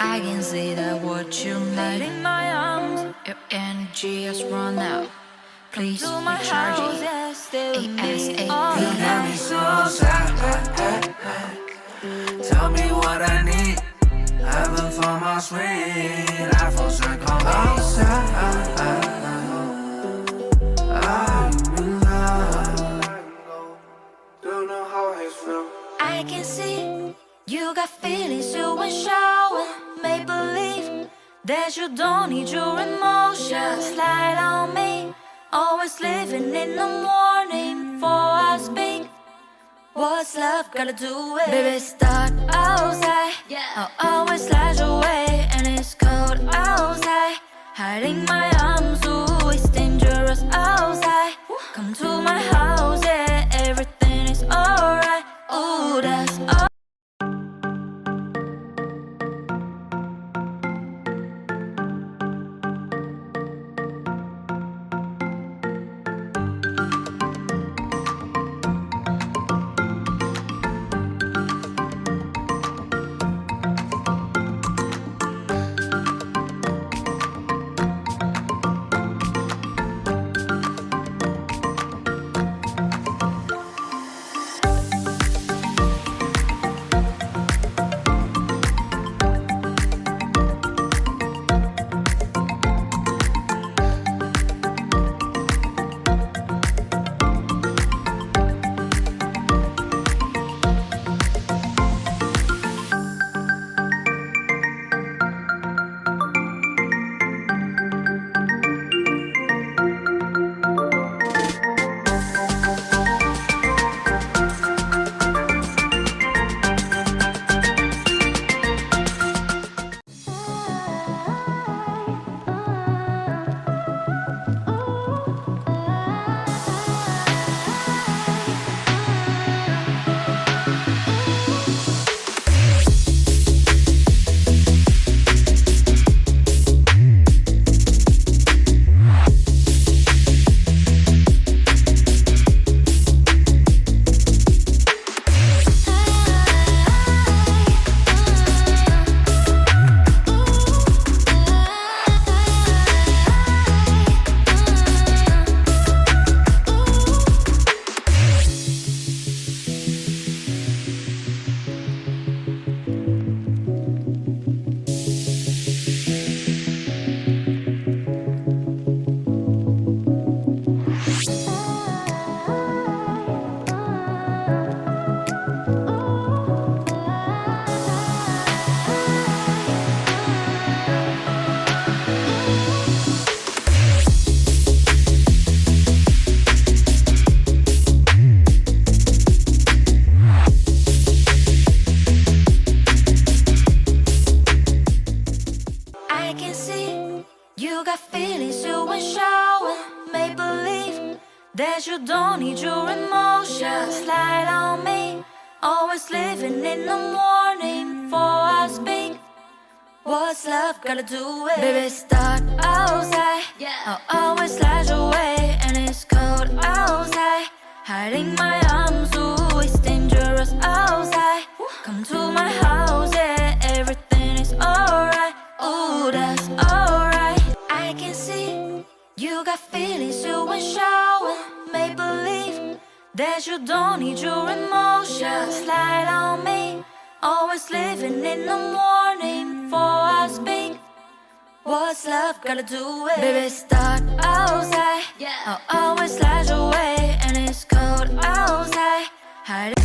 I can see that what you need in my arms. Your energy has run out. Please recharge it ASAP. You got me so sad. Tell me what I need. Heaven for my sweet. I feel like I'm outside. I'm in love. Don't know how I feel. I can see you got feelings you ain't showing. Make believe that you don't need your emotions. Slide on me. Always living in the morning before I speak. What's love gotta do with? Baby, start outside. I'll always slide your way, and it's cold outside. Hiding my arms, ooh, it's dangerous outside. Come to my house, yeah, everything is alright. Ooh, that's all. I can see you got feelings you ain't showing. Make believe that you don't need your emotions. Slide on me. Always living in the morning before I speak. What's love gotta do with? Baby, start outside. I'll always slide your way, and it's cold outside. Hiding my arms, ooh, it's dangerous outside. Come to my house, yeah, everything is alright. Ooh, that's alright. I can see you got feelings you ain't showing. Make believe that you don't need your emotions. Slide on me. Always living in the morning before I speak. What's love gotta do with? Baby, start outside. I'll always slide your way, and it's cold outside. Hide